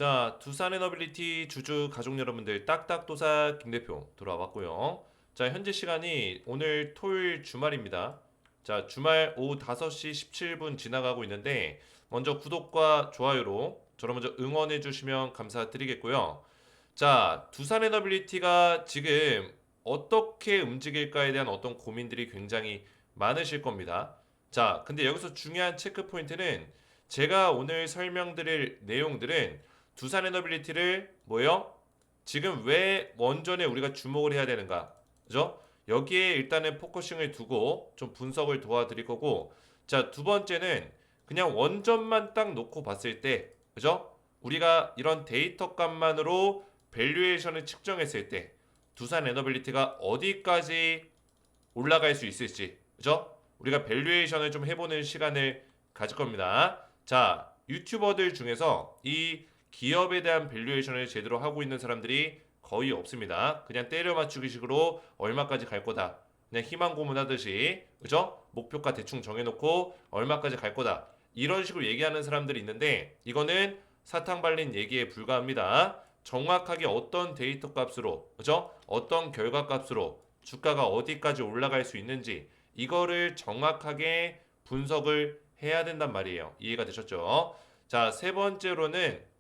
자, 두산 에너빌리티 주주 가족 여러분들 딱딱도사 김대표 돌아왔고요. 자, 현재 시간이 오늘 토요일 주말입니다. 자, 주말 오후 5시 17분 지나가고 있는데 먼저 구독과 좋아요로 저를 먼저 응원해 주시면 감사드리겠고요. 자, 두산 에너빌리티가 지금 어떻게 움직일까에 대한 어떤 고민들이 굉장히 많으실 겁니다. 자, 근데 여기서 중요한 체크 포인트는 제가 오늘 설명드릴 내용들은 두산 에너빌리티를 뭐요? 지금 왜 원전에 우리가 주목을 해야 되는가? 그죠? 여기에 일단은 포커싱을 두고 좀 분석을 도와드릴 거고, 자, 두 번째는 그냥 원전만 딱 놓고 봤을 때, 그죠? 우리가 이런 데이터 값만으로 밸류에이션을 측정했을 때 두산 에너빌리티가 어디까지 올라갈 수 있을지, 그죠? 우리가 밸류에이션을 좀 해보는 시간을 가질 겁니다. 자, 유튜버들 중에서 이 기업에 대한 밸류에이션을 제대로 하고 있는 사람들이 거의 없습니다. 그냥 때려 맞추기식으로 얼마까지 갈 거다. 그냥 희망 고문하듯이, 그죠? 목표가 대충 정해놓고 얼마까지 갈 거다. 이런 식으로 얘기하는 사람들이 있는데 이거는 사탕 발린 얘기에 불과합니다. 정확하게 어떤 데이터 값으로, 그죠? 어떤 결과 값으로 주가가 어디까지 올라갈 수 있는지 이거를 정확하게 분석을 해야 된단 말이에요. 이해가 되셨죠? 자, 세 번째로는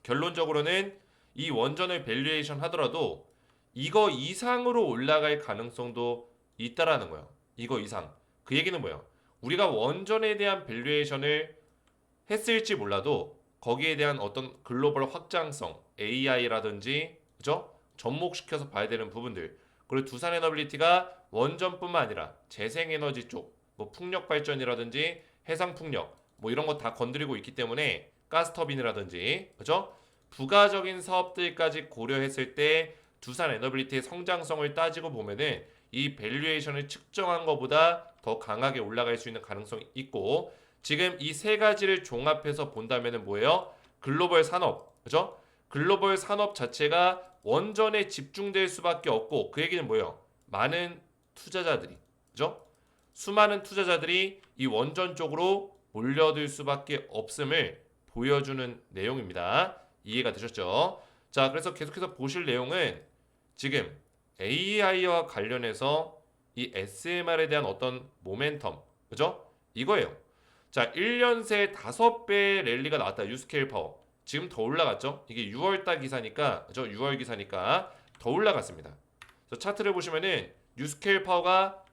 결론적으로는 이 원전을 밸류에이션 하더라도 이거 이상으로 올라갈 가능성도 있다라는 거예요. 이거 이상. 그 얘기는 뭐예요? 우리가 원전에 대한 밸류에이션을 했을지 몰라도 거기에 대한 어떤 글로벌 확장성, AI라든지 그죠? 접목시켜서 봐야 되는 부분들. 그리고 두산 에너빌리티가 원전뿐만 아니라 재생에너지 쪽, 뭐 풍력 발전이라든지 해상 풍력, 뭐 이런 거 다 건드리고 있기 때문에 가스터빈이라든지 그죠? 부가적인 사업들까지 고려했을 때 두산 에너빌리티의 성장성을 따지고 보면은 이 밸류에이션을 측정한 것보다 더 강하게 올라갈 수 있는 가능성이 있고 지금 이 세 가지를 종합해서 본다면은 뭐예요? 글로벌 산업, 그죠? 글로벌 산업 자체가 원전에 집중될 수밖에 없고 그 얘기는 뭐예요? 많은 투자자들이, 그죠? 수많은 투자자들이 이 원전 쪽으로 몰려들 수밖에 없음을 보여주는 내용입니다. 이해가 되셨죠? 자, 그래서 계속해서 보실 내용은 지금 AI와 관련해서 이 SMR에 대한 어떤 모멘텀, 그죠? 이거예요. 자, 1년 새 5배 랠리가 나왔다. 유스케일 파워. 지금 더 올라갔죠? 이게 6월달 기사니까, 그죠? 6월 기사니까 더 올라갔습니다. 그래서 차트를 보시면은 유스케일 파워가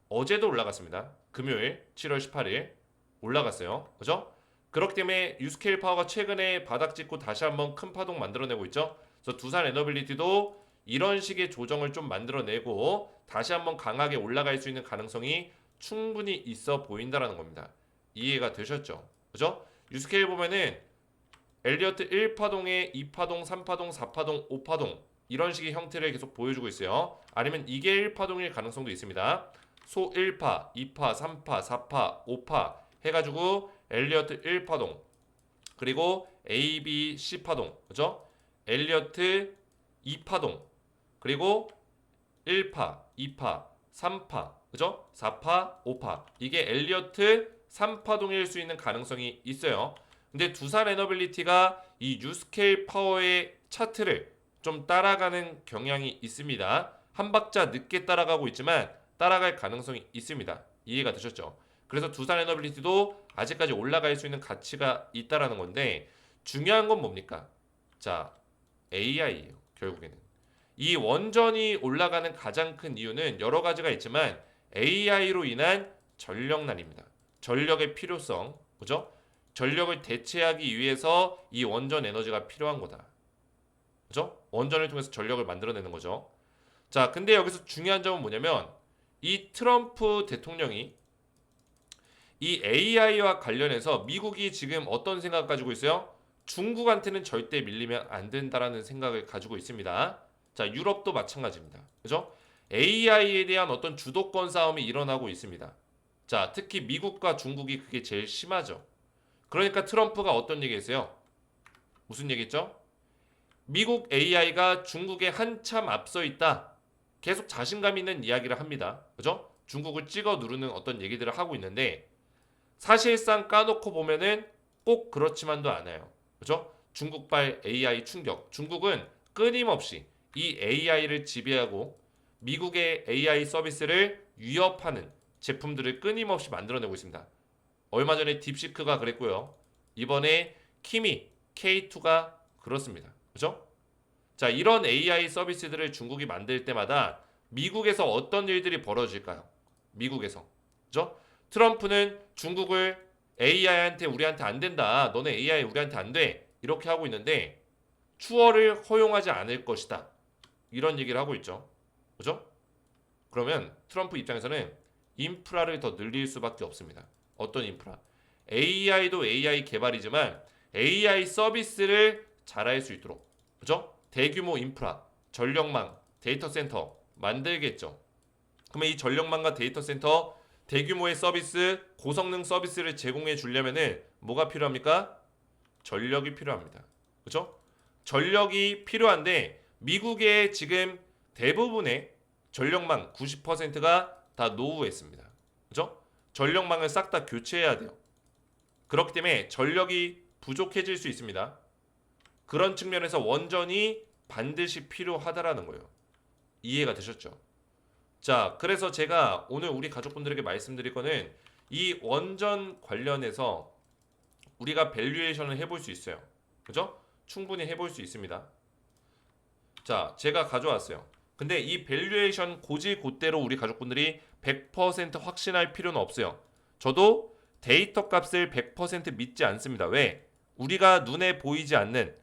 어제도 올라갔습니다. 금요일 7월 18일 올라갔어요. 그죠? 그렇기 때문에 유스케일 파워가 최근에 바닥 찍고 다시 한번 큰 파동 만들어내고 있죠. 그래서 두산 에너빌리티도 이런 식의 조정을 좀 만들어내고 다시 한번 강하게 올라갈 수 있는 가능성이 충분히 있어 보인다라는 겁니다. 이해가 되셨죠? 그죠? 유스케일 보면은 엘리어트 1파동에 2파동, 3파동, 4파동, 5파동 이런 식의 형태를 계속 보여주고 있어요. 아니면 이게 1파동일 가능성도 있습니다. 소 1파, 2파, 3파, 4파, 5파 해가지고 엘리어트 1파동 그리고 A, B, C파동 그죠? 엘리어트 2파동 그리고 1파, 2파, 3파 그죠? 4파, 5파 이게 엘리어트 3파동일 수 있는 가능성이 있어요. 근데 두산 에너빌리티가 이 뉴스케일 파워의 차트를 좀 따라가는 경향이 있습니다. 한 박자 늦게 따라가고 있지만 따라갈 가능성이 있습니다. 이해가 되셨죠? 그래서 두산 에너빌리티도 아직까지 올라갈 수 있는 가치가 있다라는 건데 중요한 건 뭡니까? 자, AI예요. 결국에는. 이 원전이 올라가는 가장 큰 이유는 여러 가지가 있지만 AI로 인한 전력난입니다. 전력의 필요성, 그죠? 전력을 대체하기 위해서 이 원전 에너지가 필요한 거다. 그죠? 원전을 통해서 전력을 만들어내는 거죠. 자, 근데 여기서 중요한 점은 뭐냐면 이 트럼프 대통령이 이 AI와 관련해서 미국이 지금 어떤 생각 가지고 있어요? 중국한테는 절대 밀리면 안 된다라는 생각을 가지고 있습니다. 자, 유럽도 마찬가지입니다. 그죠? AI에 대한 어떤 주도권 싸움이 일어나고 있습니다. 자, 특히 미국과 중국이 그게 제일 심하죠. 그러니까 트럼프가 어떤 얘기 했어요? 무슨 얘기 했죠? 미국 AI가 중국에 한참 앞서 있다. 계속 자신감 있는 이야기를 합니다. 그죠? 중국을 찍어 누르는 어떤 얘기들을 하고 있는데 사실상 까놓고 보면은 꼭 그렇지만도 않아요. 그죠? 중국발 AI 충격. 중국은 끊임없이 이 AI를 지배하고 미국의 AI 서비스를 위협하는 제품들을 끊임없이 만들어내고 있습니다. 얼마 전에 딥시크가 그랬고요. 이번에 키미 K2가 그렇습니다. 그죠? 자, 이런 AI 서비스들을 중국이 만들 때마다 미국에서 어떤 일들이 벌어질까요? 미국에서. 그죠? 트럼프는 중국을 AI한테 우리한테 안 된다. 너네 AI 우리한테 안 돼. 이렇게 하고 있는데 추월을 허용하지 않을 것이다. 이런 얘기를 하고 있죠. 그죠? 그러면 트럼프 입장에서는 인프라를 더 늘릴 수밖에 없습니다. 어떤 인프라? AI도 AI 개발이지만 AI 서비스를 잘할 수 있도록. 그죠? 대규모 인프라, 전력망, 데이터 센터 만들겠죠. 그러면 이 전력망과 데이터 센터 대규모의 서비스, 고성능 서비스를 제공해 주려면은 뭐가 필요합니까? 전력이 필요합니다. 그렇죠? 전력이 필요한데 미국의 지금 대부분의 전력망 90%가 다 노후했습니다. 그렇죠? 전력망을 싹 다 교체해야 돼요. 그렇기 때문에 전력이 부족해질 수 있습니다. 그런 측면에서 원전이 반드시 필요하다라는 거예요. 이해가 되셨죠? 자, 그래서 제가 오늘 우리 가족분들에게 말씀드릴 거는 이 원전 관련해서 우리가 밸류에이션을 해볼 수 있어요. 그죠? 충분히 해볼 수 있습니다. 자, 제가 가져왔어요. 근데 이 밸류에이션 고지고대로 우리 가족분들이 100% 확신할 필요는 없어요. 저도 데이터 값을 100% 믿지 않습니다. 왜? 우리가 눈에 보이지 않는,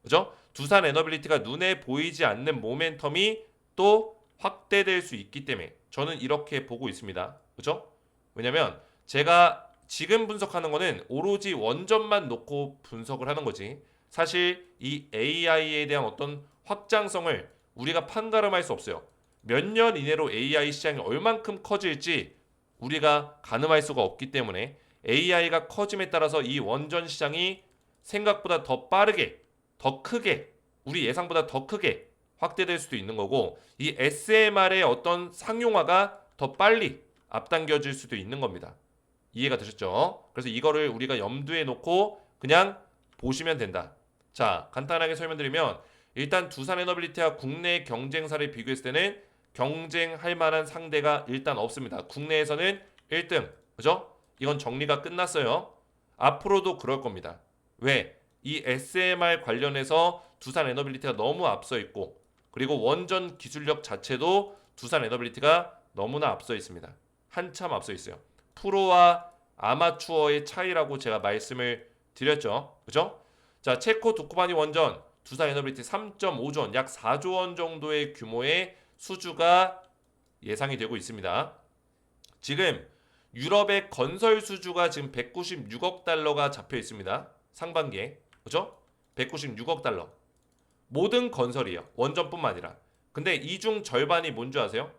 그죠? 두산 에너빌리티가 눈에 보이지 않는 모멘텀이 또 확대될 수 있기 때문에 저는 이렇게 보고 있습니다. 그죠? 왜냐면 제가 지금 분석하는 거는 오로지 원전만 놓고 분석을 하는 거지. 사실 이 AI에 대한 어떤 확장성을 우리가 판가름할 수 없어요. 몇 년 이내로 AI 시장이 얼만큼 커질지 우리가 가늠할 수가 없기 때문에 AI가 커짐에 따라서 이 원전 시장이 생각보다 더 빠르게, 더 크게, 우리 예상보다 더 크게 확대될 수도 있는 거고 이 SMR의 어떤 상용화가 더 빨리 앞당겨질 수도 있는 겁니다. 이해가 되셨죠? 그래서 이거를 우리가 염두에 놓고 그냥 보시면 된다. 자, 간단하게 설명드리면 일단 두산 에너빌리티와 국내 경쟁사를 비교했을 때는 경쟁할 만한 상대가 일단 없습니다. 국내에서는 1등. 그죠? 이건 정리가 끝났어요. 앞으로도 그럴 겁니다. 왜? 이 SMR 관련해서 두산 에너빌리티가 너무 앞서 있고 그리고 원전 기술력 자체도 두산 에너빌리티가 너무나 앞서 있습니다. 한참 앞서 있어요. 프로와 아마추어의 차이라고 제가 말씀을 드렸죠. 그죠? 자, 체코 두쿠바니 원전 두산 에너빌리티 3.5조 원, 약 4조 원 정도의 규모의 수주가 예상이 되고 있습니다. 지금 유럽의 건설 수주가 지금 196억 달러가 잡혀 있습니다. 상반기에. 그죠? 196억 달러. 모든 건설이에요. 원전뿐만 아니라. 근데 이 중 절반이 뭔지 아세요?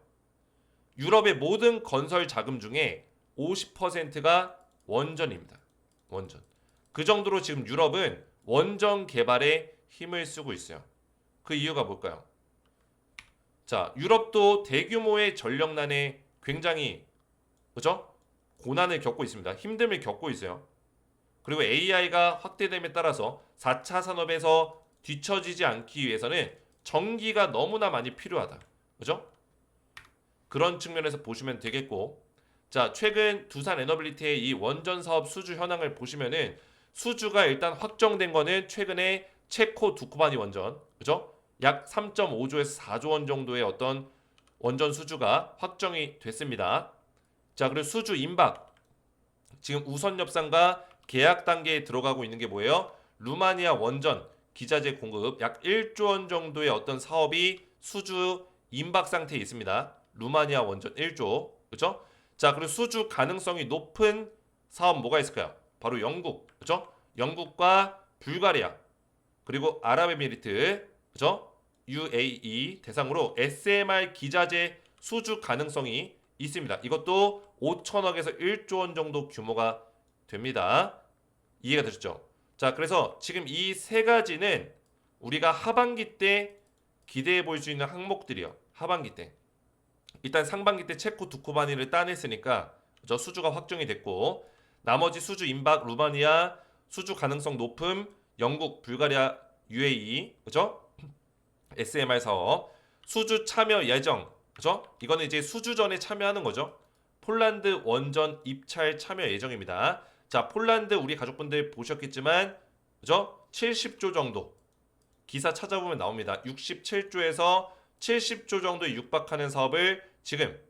유럽의 모든 건설 자금 중에 50%가 원전입니다. 원전. 그 정도로 지금 유럽은 원전 개발에 힘을 쓰고 있어요. 그 이유가 뭘까요? 자, 유럽도 대규모의 전력난에 굉장히 그죠? 고난을 겪고 있습니다. 힘듦을 겪고 있어요. 그리고 AI가 확대됨에 따라서 4차 산업에서 뒤처지지 않기 위해서는 전기가 너무나 많이 필요하다. 그죠? 그런 측면에서 보시면 되겠고 자, 최근 두산 에너빌리티의 이 원전 사업 수주 현황을 보시면은 수주가 일단 확정된 거는 최근에 체코 두쿠바니 원전, 그죠? 약 3.5조에서 4조 원 정도의 어떤 원전 수주가 확정이 됐습니다. 자, 그리고 수주 임박. 지금 우선 협상과 계약 단계에 들어가고 있는 게 뭐예요? 루마니아 원전 기자재 공급 약 1조 원 정도의 어떤 사업이 수주 임박 상태에 있습니다. 루마니아 원전 1조. 그죠? 자, 그리고 수주 가능성이 높은 사업 뭐가 있을까요? 바로 영국. 그죠? 영국과 불가리아. 그리고 아랍에미리트. 그죠? UAE 대상으로 SMR 기자재 수주 가능성이 있습니다. 이것도 5천억에서 1조 원 정도 규모가 됩니다. 이해가 되셨죠? 자, 그래서 지금 이 세 가지는 우리가 하반기 때 기대해 볼 수 있는 항목들이요. 하반기 때. 일단 상반기 때 체코 두코바니를 따냈으니까 저 수주가 확정이 됐고 나머지 수주 임박 루마니아 수주 가능성 높음 영국, 불가리아, UAE, 그죠? SMR 사업, 수주 참여 예정, 그죠? 이거는 이제 수주전에 참여하는 거죠. 폴란드 원전 입찰 참여 예정입니다. 자, 폴란드 우리 가족분들 보셨겠지만, 그죠? 70조 정도 기사 찾아보면 나옵니다. 67조에서 70조 정도에 육박하는 사업을 지금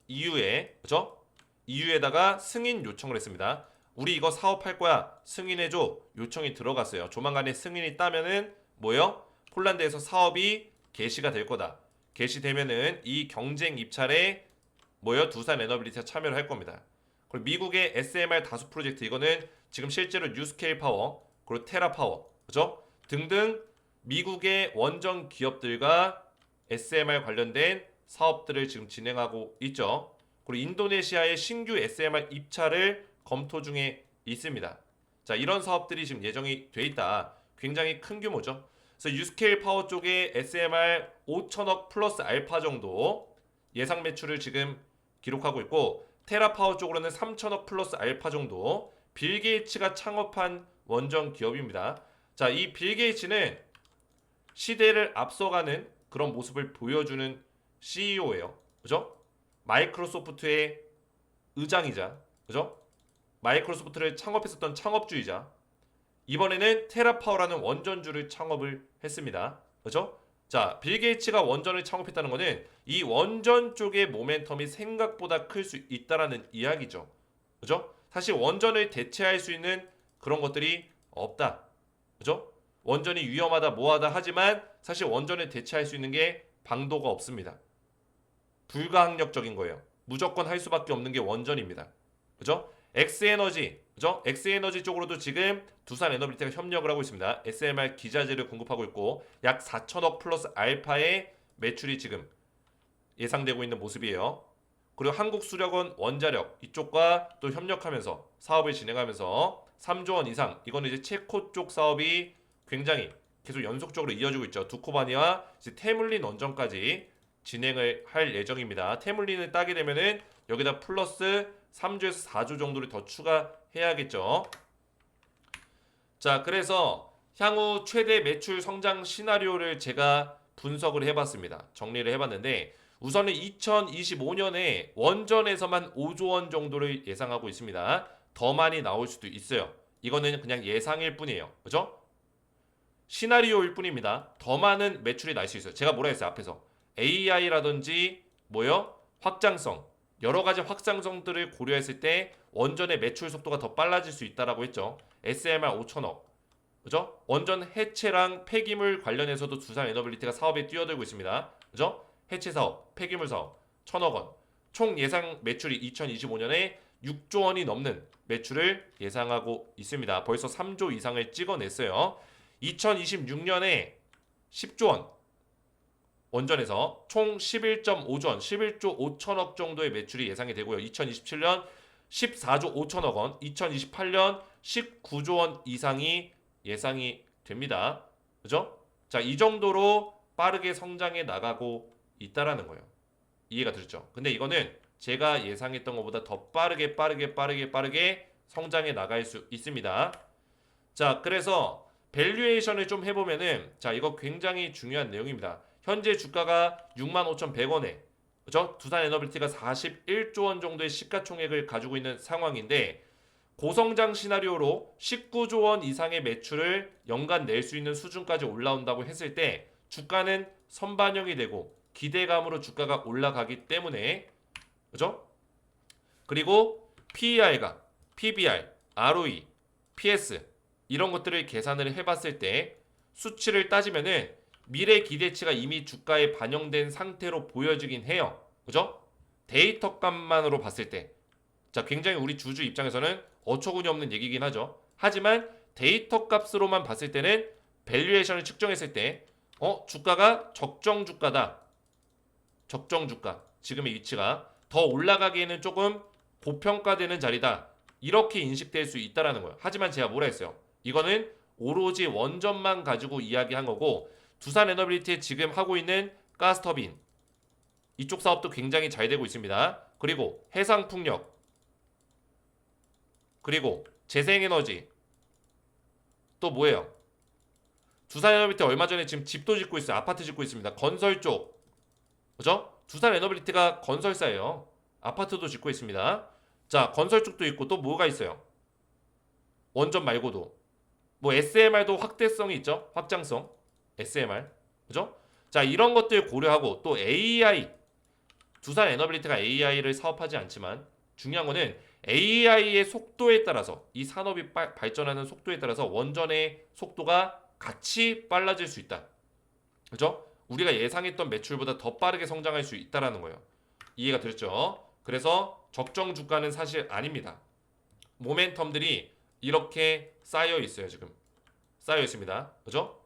EU에, 그죠? EU에다가 승인 요청을 했습니다. 우리 이거 사업할 거야. 승인해줘. 요청이 들어갔어요. 조만간에 승인이 따면은 뭐요? 폴란드에서 사업이 개시가 될 거다. 개시되면은 이 경쟁 입찰에 뭐요? 두산 에너빌리티가 참여를 할 겁니다. 그리고 미국의 SMR 다수 프로젝트 이거는 지금 실제로 뉴스케일 파워, 그리고 테라 파워, 그죠? 등등 미국의 원전 기업들과 SMR 관련된 사업들을 지금 진행하고 있죠. 그리고 인도네시아의 신규 SMR 입찰을 검토 중에 있습니다. 자, 이런 사업들이 지금 예정이 돼 있다. 굉장히 큰 규모죠. 그래서 유스케일 파워 쪽에 SMR 5천억 플러스 알파 정도 예상 매출을 지금 기록하고 있고, 테라 파워 쪽으로는 3천억 플러스 알파 정도 빌 게이츠가 창업한 원전 기업입니다. 자, 이 빌 게이츠는 시대를 앞서가는 그런 모습을 보여주는 CEO예요. 그죠? 마이크로소프트의 의장이자, 그죠? 마이크로소프트를 창업했었던 창업주이자, 이번에는 테라파워라는 원전주를 창업을 했습니다. 그죠? 자, 빌 게이츠가 원전을 창업했다는 것은 이 원전 쪽의 모멘텀이 생각보다 클 수 있다라는 이야기죠. 그죠? 사실 원전을 대체할 수 있는 그런 것들이 없다. 그죠? 원전이 위험하다 뭐하다 하지만 사실 원전을 대체할 수 있는 게 방도가 없습니다. 불가항력적인 거예요. 무조건 할 수밖에 없는 게 원전입니다. 그죠? 엑스에너지, 그죠? 엑스에너지 쪽으로도 지금 두산 에너빌리티가 협력을 하고 있습니다. SMR 기자재를 공급하고 있고 약 4천억 플러스 알파의 매출이 지금 예상되고 있는 모습이에요. 그리고 한국수력원 원자력 이쪽과 또 협력하면서 사업을 진행하면서 3조 원 이상, 이거는 이제 체코 쪽 사업이 굉장히 계속 연속적으로 이어지고 있죠. 두코바니와 이제 테물린 원전까지 진행을 할 예정입니다. 테물린을 따게 되면은 여기다 플러스 3조에서 4조 정도를 더 추가해야겠죠. 자, 그래서 향후 최대 매출 성장 시나리오를 제가 분석을 해봤습니다. 정리를 해봤는데 우선은 2025년에 원전에서만 5조 원 정도를 예상하고 있습니다. 더 많이 나올 수도 있어요. 이거는 그냥 예상일 뿐이에요. 그죠? 시나리오일 뿐입니다. 더 많은 매출이 날 수 있어요. 제가 뭐라 했어요? 앞에서 AI라든지 뭐요? 확장성, 여러 가지 확장성들을 고려했을 때 원전의 매출 속도가 더 빨라질 수 있다라고 했죠. SMR 5천억, 그죠? 원전 해체랑 폐기물 관련해서도 두산 에너빌리티가 사업에 뛰어들고 있습니다. 그죠? 해체 사업, 폐기물 사업, 1천억 원. 총 예상 매출이 2025년에 6조 원이 넘는 매출을 예상하고 있습니다. 벌써 3조 이상을 찍어냈어요. 2026년에 10조 원 원전에서 총 11.5조 원, 11조 5천억 정도의 매출이 예상이 되고요. 2027년 14조 5천억 원, 2028년 19조 원 이상이 예상이 됩니다. 그죠? 자, 이 정도로 빠르게 성장해 나가고 있다라는 거예요. 이해가 되죠? 근데 이거는 제가 예상했던 것보다 더 빠르게 성장해 나갈 수 있습니다. 자, 그래서 밸류에이션을 좀 해보면은, 자, 이거 굉장히 중요한 내용입니다. 현재 주가가 65,100원에, 그죠? 두산 에너빌리티가 41조 원 정도의 시가총액을 가지고 있는 상황인데, 고성장 시나리오로 19조 원 이상의 매출을 연간 낼 수 있는 수준까지 올라온다고 했을 때 주가는 선반영이 되고 기대감으로 주가가 올라가기 때문에, 그죠? 그리고 PER가 PBR, ROE, PS 이런 것들을 계산을 해봤을 때 수치를 따지면은 미래 기대치가 이미 주가에 반영된 상태로 보여지긴 해요. 그죠? 데이터 값만으로 봤을 때, 자, 굉장히 우리 주주 입장에서는 어처구니 없는 얘기긴 하죠. 하지만 데이터 값으로만 봤을 때는 밸류에이션을 측정했을 때 주가가 적정 주가다. 적정 주가. 지금의 위치가 더 올라가기에는 조금 고평가되는 자리다. 이렇게 인식될 수 있다라는 거예요. 하지만 제가 뭐라 했어요? 이거는 오로지 원전만 가지고 이야기한 거고, 두산 에너빌리티 지금 하고 있는 가스터빈 이쪽 사업도 굉장히 잘 되고 있습니다. 그리고 해상풍력, 그리고 재생에너지, 또 뭐예요? 두산에너빌리티 얼마 전에 지금 집도 짓고 있어요. 아파트 짓고 있습니다. 건설 쪽. 그죠? 두산에너빌리티가 건설사예요. 아파트도 짓고 있습니다. 자, 건설 쪽도 있고 또 뭐가 있어요? 원전 말고도. 뭐 SMR도 확대성이 있죠. 확장성. SMR. 그죠? 자, 이런 것들 고려하고 또 AI. 두산에너빌리티가 AI를 사업하지 않지만 중요한 거는 AI의 속도에 따라서 이 산업이 발전하는 속도에 따라서 원전의 속도가 같이 빨라질 수 있다. 그죠? 우리가 예상했던 매출보다 더 빠르게 성장할 수 있다라는 거예요. 이해가 되셨죠? 그래서 적정 주가는 사실 아닙니다. 모멘텀들이 이렇게 쌓여 있어요. 지금 쌓여 있습니다. 그죠?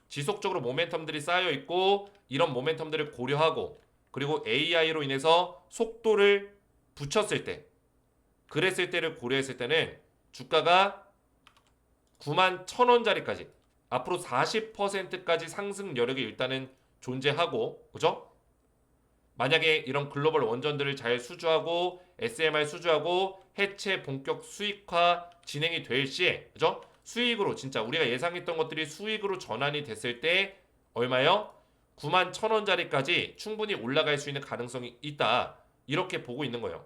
지속적으로 모멘텀들이 쌓여 있고 이런 모멘텀들을 고려하고 그리고 AI로 인해서 속도를 붙였을 때 그랬을 때를 고려했을 때는 주가가 91,000원짜리까지 앞으로 40%까지 상승 여력이 일단은 존재하고 그죠? 만약에 이런 글로벌 원전들을 잘 수주하고 SMR 수주하고 해체 본격 수익화 진행이 될 시에 그죠? 수익으로 진짜 우리가 예상했던 것들이 수익으로 전환이 됐을 때 얼마요? 91,000원짜리까지 충분히 올라갈 수 있는 가능성이 있다. 이렇게 보고 있는 거예요.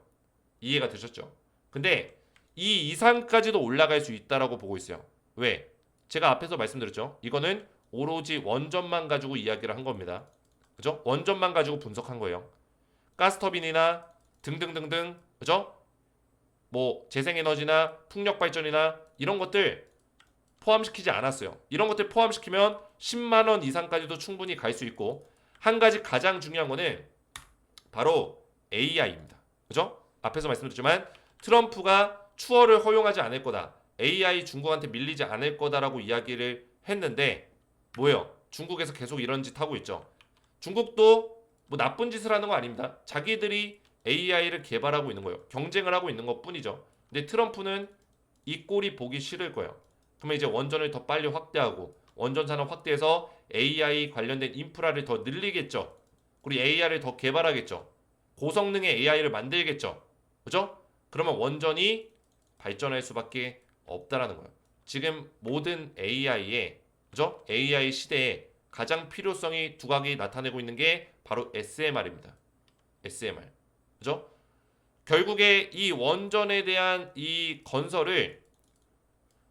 이해가 되셨죠? 근데 이 이상까지도 올라갈 수 있다라고 보고 있어요. 왜? 제가 앞에서 말씀드렸죠. 이거는 오로지 원전만 가지고 이야기를 한 겁니다. 그죠? 원전만 가지고 분석한 거예요. 가스터빈이나 등등등등, 그죠? 뭐 재생에너지나 풍력발전이나 이런 것들 포함시키지 않았어요. 이런 것들 포함시키면 10만 원 이상까지도 충분히 갈 수 있고 한 가지 가장 중요한 거는 바로 AI입니다. 그죠? 앞에서 말씀드렸지만 트럼프가 추월을 허용하지 않을 거다. AI 중국한테 밀리지 않을 거다라고 이야기를 했는데 뭐예요? 중국에서 계속 이런 짓 하고 있죠. 중국도 뭐 나쁜 짓을 하는 거 아닙니다. 자기들이 AI를 개발하고 있는 거예요. 경쟁을 하고 있는 것 뿐이죠. 근데 트럼프는 이 꼴이 보기 싫을 거예요. 그러면 이제 원전을 더 빨리 확대하고 원전 산업 확대해서 AI 관련된 인프라를 더 늘리겠죠. 그리고 AI를 더 개발하겠죠. 고성능의 AI를 만들겠죠. 그죠? 그러면 원전이 발전할 수밖에 없다라는 거예요. 지금 모든 AI에 그죠? AI 시대에 가장 필요성이 두각이 나타내고 있는 게 바로 SMR입니다. SMR. 그죠? 결국에 이 원전에 대한 이 건설을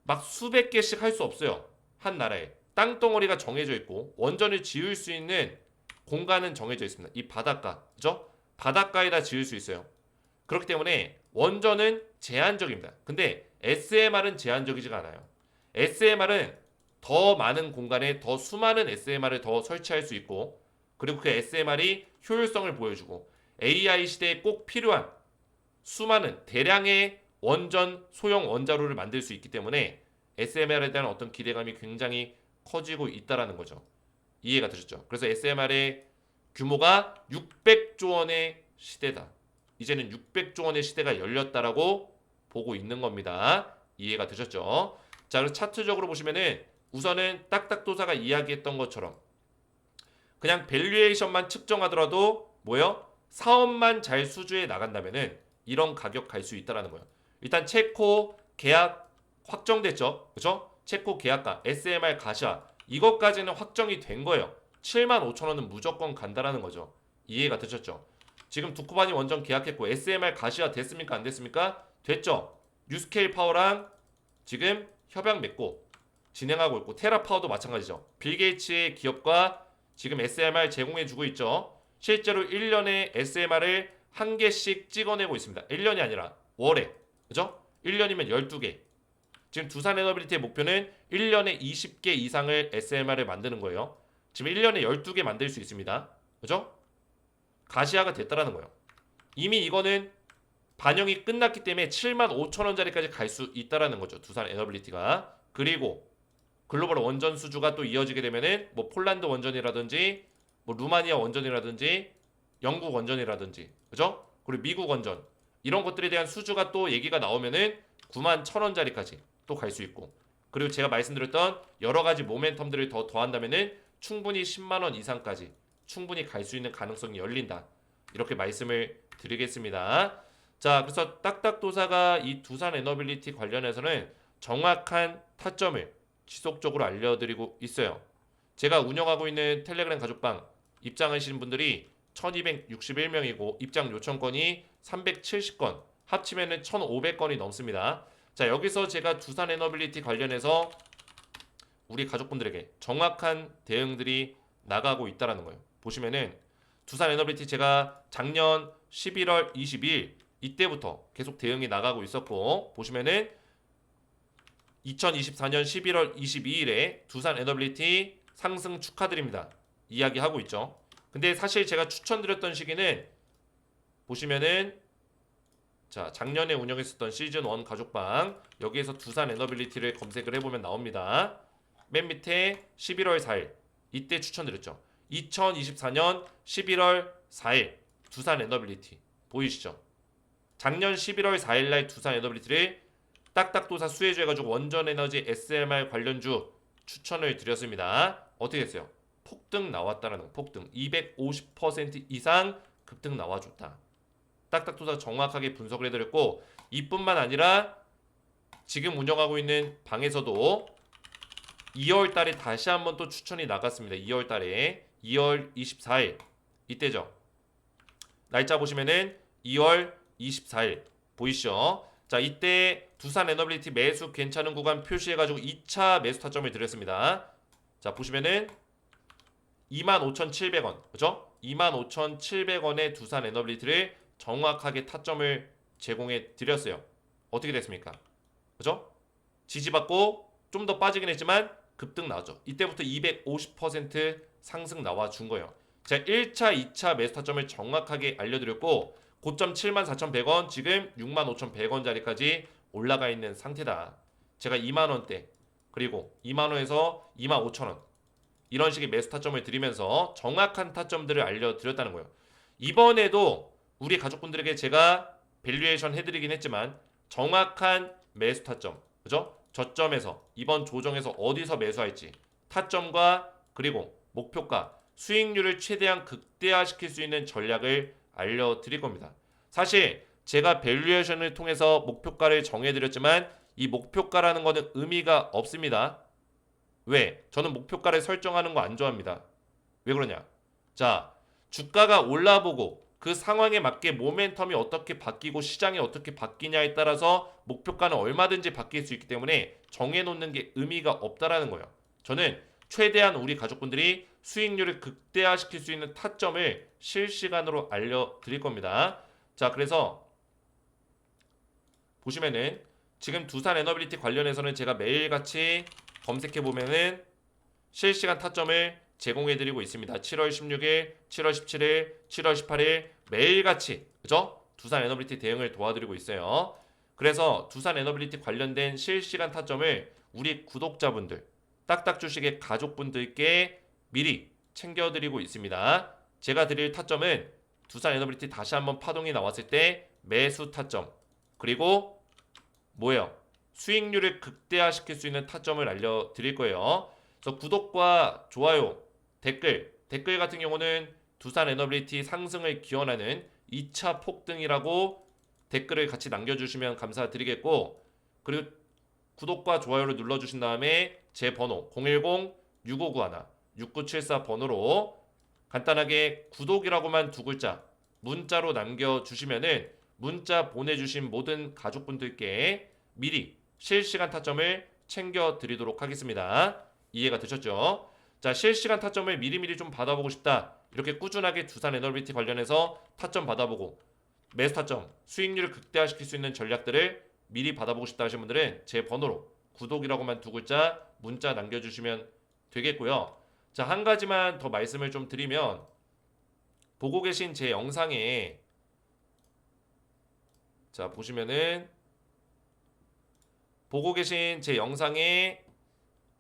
막 수백 개씩 할 수 없어요. 한 나라에. 땅덩어리가 정해져 있고 원전을 지을 수 있는 공간은 정해져 있습니다. 이 바닷가. 그죠? 바닷가에다 지을 수 있어요. 그렇기 때문에 원전은 제한적입니다. 근데 SMR은 제한적이지가 않아요. SMR은 더 많은 공간에 더 수많은 SMR을 더 설치할 수 있고 그리고 그 SMR이 효율성을 보여주고 AI 시대에 꼭 필요한 수많은 대량의 원전 소형 원자로를 만들 수 있기 때문에 SMR에 대한 어떤 기대감이 굉장히 커지고 있다라는 거죠. 이해가 되셨죠? 그래서 SMR의 규모가 600조 원의 시대다. 이제는 600조 원의 시대가 열렸다라고 보고 있는 겁니다. 이해가 되셨죠? 자, 그래서 차트적으로 보시면은 우선은 딱딱도사가 이야기했던 것처럼 그냥 밸류에이션만 측정하더라도 뭐요? 사업만 잘 수주해 나간다면은 이런 가격 갈 수 있다라는 거예요. 일단 체코 계약 확정됐죠, 그죠? 체코 계약가 SMR 가시아 이것까지는 확정이 된 거예요. 75,000원은 무조건 간다라는 거죠. 이해가 되셨죠? 지금 두코바니 원전 계약했고 SMR 가시아 됐습니까? 안 됐습니까? 됐죠. 뉴스케일 파워랑 지금 협약 맺고 진행하고 있고 테라파워도 마찬가지죠. 빌 게이츠의 기업과 지금 SMR 제공해주고 있죠. 실제로 1년에 SMR을 한 개씩 찍어내고 있습니다. 1년이 아니라 월에. 그죠? 1년이면 12개. 지금 두산에너빌리티의 목표는 1년에 20개 이상을 SMR을 만드는 거예요. 지금 1년에 12개 만들 수 있습니다. 그죠? 가시화가 됐다라는 거예요. 이미 이거는 반영이 끝났기 때문에 75,000원짜리까지 갈 수 있다라는 거죠. 두산에너빌리티가. 그리고 글로벌 원전 수주가 또 이어지게 되면은 뭐 폴란드 원전이라든지 뭐 루마니아 원전이라든지 영국 원전이라든지 그죠? 그리고 미국 원전 이런 것들에 대한 수주가 또 얘기가 나오면은 91,000원짜리까지 또 갈 수 있고 그리고 제가 말씀드렸던 여러 가지 모멘텀들을 더 더한다면은 충분히 10만 원 이상까지 충분히 갈 수 있는 가능성이 열린다. 이렇게 말씀을 드리겠습니다. 자, 그래서 딱딱도사가 이 두산에너빌리티 관련해서는 정확한 타점을 지속적으로 알려드리고 있어요. 제가 운영하고 있는 텔레그램 가족방 입장하시는 분들이 1261명이고 입장 요청건이 370건, 합치면은 1500건이 넘습니다. 자, 여기서 제가 두산 에너빌리티 관련해서 우리 가족분들에게 정확한 대응들이 나가고 있다라는 거예요. 보시면은 두산 에너빌리티 제가 작년 11월 22일 이때부터 계속 대응이 나가고 있었고, 보시면은 2024년 11월 22일에 두산 에너빌리티 상승 축하드립니다 이야기하고 있죠. 근데 사실 제가 추천드렸던 시기는 보시면은 자, 작년에 운영했었던 시즌 1 가족방, 여기에서 두산 에너빌리티를 검색을 해보면 나옵니다. 맨 밑에 11월 4일 이때 추천드렸죠. 2024년 11월 4일 두산 에너빌리티 보이시죠? 작년 11월 4일날 두산 에너빌리티를 딱딱도사 수혜주해가지고 원전에너지 SMR 관련주 추천을 드렸습니다. 어떻게 했어요? 폭등 나왔다라는 거. 폭등 250% 이상 급등 나와줬다. 딱딱도사 정확하게 분석을 해드렸고, 이뿐만 아니라 지금 운영하고 있는 방에서도 2월 달에 다시 한번 또 추천이 나갔습니다. 2월 달에 2월 24일 이때죠. 날짜 보시면은 2월 24일 보이시죠? 자, 이때 두산 에너빌리티 매수 괜찮은 구간 표시해가지고 2차 매수 타점을 드렸습니다. 자, 보시면은 25,700원, 그죠? 25,700원에 두산 에너빌리티를 정확하게 타점을 제공해 드렸어요. 어떻게 됐습니까? 그죠? 지지받고 좀 더 빠지긴 했지만 급등 나왔죠. 이때부터 250% 상승 나와 준 거예요. 제가 1차, 2차 매수 타점을 정확하게 알려드렸고, 고점 74,100원, 지금 65,100원짜리까지 올라가 있는 상태다. 제가 2만원대, 그리고 2만원에서 25,000원 이런 식의 매수 타점을 드리면서 정확한 타점들을 알려드렸다는 거예요. 이번에도 우리 가족분들에게 제가 밸류에이션 해드리긴 했지만 정확한 매수 타점, 그죠? 저점에서 이번 조정에서 어디서 매수할지, 타점과 그리고 목표가, 수익률을 최대한 극대화시킬 수 있는 전략을 알려드릴 겁니다. 사실 제가 밸류에이션을 통해서 목표가를 정해드렸지만 이 목표가라는 거는 의미가 없습니다. 왜? 저는 목표가를 설정하는 거 안 좋아합니다. 왜 그러냐? 자, 주가가 올라보고 그 상황에 맞게 모멘텀이 어떻게 바뀌고 시장이 어떻게 바뀌냐에 따라서 목표가는 얼마든지 바뀔 수 있기 때문에 정해놓는 게 의미가 없다라는 거예요. 저는 최대한 우리 가족분들이 수익률을 극대화시킬 수 있는 타점을 실시간으로 알려드릴 겁니다. 자, 그래서 보시면은 지금 두산 에너빌리티 관련해서는 제가 매일같이 검색해보면은 실시간 타점을 제공해드리고 있습니다. 7월 16일, 7월 17일, 7월 18일 매일같이, 그죠? 두산 에너빌리티 대응을 도와드리고 있어요. 그래서 두산 에너빌리티 관련된 실시간 타점을 우리 구독자분들, 딱딱 주식의 가족분들께 미리 챙겨드리고 있습니다. 제가 드릴 타점은 두산 에너빌리티 다시 한번 파동이 나왔을 때 매수 타점, 그리고 뭐예요? 수익률을 극대화시킬 수 있는 타점을 알려드릴 거예요. 그래서 구독과 좋아요, 댓글 같은 경우는 두산 에너빌리티 상승을 기원하는 2차 폭등이라고 댓글을 같이 남겨주시면 감사드리겠고, 그리고 구독과 좋아요를 눌러주신 다음에 제 번호 010-6591-6974 번호로 간단하게 구독이라고만 두 글자 문자로 남겨주시면은 문자 보내주신 모든 가족분들께 미리 실시간 타점을 챙겨드리도록 하겠습니다. 이해가 되셨죠? 자, 실시간 타점을 미리미리 좀 받아보고 싶다, 이렇게 꾸준하게 두산 에너빌리티 관련해서 타점 받아보고 매수 타점, 수익률을 극대화시킬 수 있는 전략들을 미리 받아보고 싶다 하시는 분들은 제 번호로 구독이라고만 두 글자 문자 남겨주시면 되겠고요. 자, 한 가지만 더 말씀을 좀 드리면, 보고 계신 제 영상에 자, 보시면은 보고 계신 제 영상에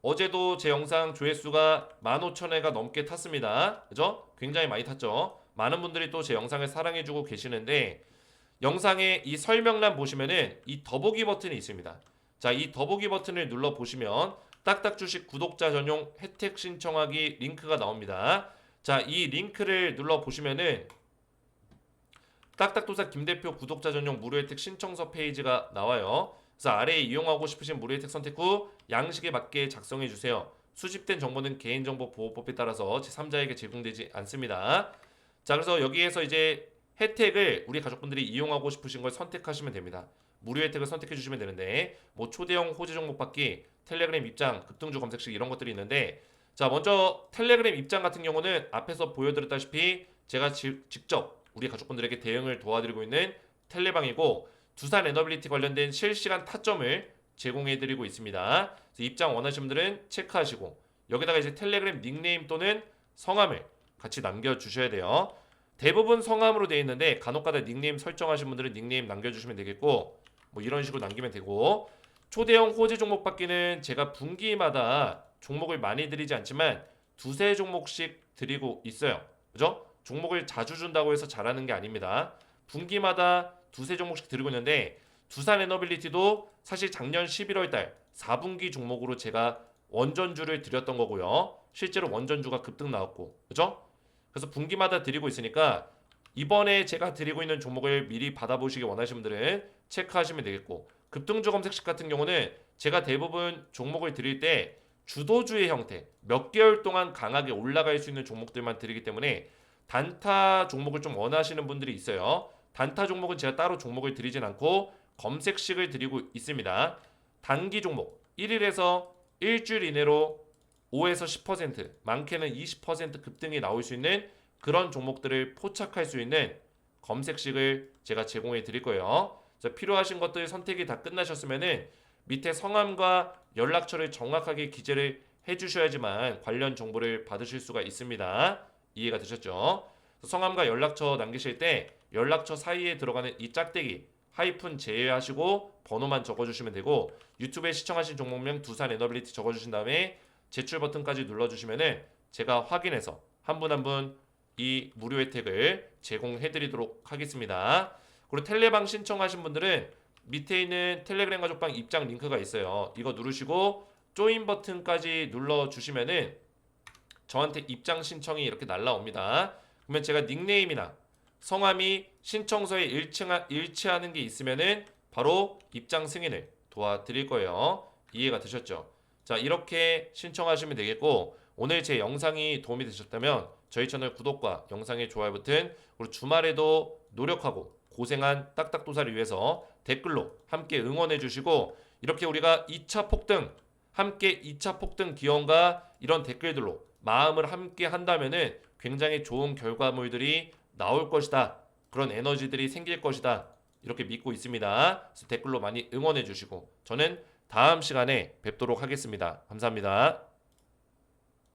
어제도 제 영상 조회수가 15,000회가 넘게 탔습니다. 그죠? 굉장히 많이 탔죠? 많은 분들이 또 제 영상을 사랑해주고 계시는데, 영상에 이 설명란 보시면은 이 더보기 버튼이 있습니다. 자, 이 더보기 버튼을 눌러 보시면 딱딱 주식 구독자 전용 혜택 신청하기 링크가 나옵니다. 자, 이 링크를 눌러 보시면은 딱딱도사 김대표 구독자 전용 무료 혜택 신청서 페이지가 나와요. 그래서 아래에 이용하고 싶으신 무료 혜택 선택 후 양식에 맞게 작성해 주세요. 수집된 정보는 개인정보보호법에 따라서 제3자에게 제공되지 않습니다. 자, 그래서 여기에서 이제 혜택을 우리 가족분들이 이용하고 싶으신 걸 선택하시면 됩니다. 무료 혜택을 선택해 주시면 되는데 뭐 초대형 호재 종목 받기, 텔레그램 입장, 급등주 검색식 이런 것들이 있는데 자, 먼저 텔레그램 입장 같은 경우는 앞에서 보여드렸다시피 제가 직접 우리 가족분들에게 대응을 도와드리고 있는 텔레방이고 두산 에너빌리티 관련된 실시간 타점을 제공해드리고 있습니다. 그래서 입장 원하시는 분들은 체크하시고 여기다가 이제 텔레그램 닉네임 또는 성함을 같이 남겨주셔야 돼요. 대부분 성함으로 되어 있는데 간혹가다 닉네임 설정하신 분들은 닉네임 남겨주시면 되겠고 뭐 이런 식으로 남기면 되고 초대형 호재 종목 받기는 제가 분기마다 종목을 많이 드리지 않지만 두세 종목씩 드리고 있어요. 그죠? 종목을 자주 준다고 해서 잘하는 게 아닙니다. 분기마다 두세 종목씩 드리고 있는데 두산 에너빌리티도 사실 작년 11월 달 4분기 종목으로 제가 원전주를 드렸던 거고요. 실제로 원전주가 급등 나왔고. 그죠? 그래서 분기마다 드리고 있으니까 이번에 제가 드리고 있는 종목을 미리 받아보시기 원하시는 분들은 체크하시면 되겠고 급등주 검색식 같은 경우는 제가 대부분 종목을 드릴 때 주도주의 형태 몇 개월 동안 강하게 올라갈 수 있는 종목들만 드리기 때문에 단타 종목을 좀 원하시는 분들이 있어요. 단타 종목은 제가 따로 종목을 드리진 않고 검색식을 드리고 있습니다. 단기 종목 1일에서 일주일 이내로 5에서 10% 많게는 20% 급등이 나올 수 있는 그런 종목들을 포착할 수 있는 검색식을 제가 제공해 드릴 거예요. 그래서 필요하신 것들 선택이 다 끝나셨으면은 밑에 성함과 연락처를 정확하게 기재를 해주셔야지만 관련 정보를 받으실 수가 있습니다. 이해가 되셨죠? 성함과 연락처 남기실 때 연락처 사이에 들어가는 이 짝대기 하이픈 제외하시고 번호만 적어주시면 되고 유튜브에 시청하신 종목명 두산 에너빌리티 적어주신 다음에 제출 버튼까지 눌러주시면은 제가 확인해서 한 분 한 분 이 무료 혜택을 제공해드리도록 하겠습니다. 그리고 텔레방 신청하신 분들은 밑에 있는 텔레그램 가족방 입장 링크가 있어요. 이거 누르시고 조인 버튼까지 눌러주시면은 저한테 입장 신청이 이렇게 날라옵니다. 그러면 제가 닉네임이나 성함이 신청서에 일치하는 게 있으면은 바로 입장 승인을 도와드릴 거예요. 이해가 되셨죠? 자, 이렇게 신청하시면 되겠고 오늘 제 영상이 도움이 되셨다면 저희 채널 구독과 영상의 좋아요 버튼 그리고 주말에도 노력하고 고생한 딱딱도사를 위해서 댓글로 함께 응원해 주시고 이렇게 우리가 2차 폭등 함께 2차 폭등 기원과 이런 댓글들로 마음을 함께 한다면은 굉장히 좋은 결과물들이 나올 것이다. 그런 에너지들이 생길 것이다. 이렇게 믿고 있습니다. 그래서 댓글로 많이 응원해 주시고 저는 다음 시간에 뵙도록 하겠습니다. 감사합니다.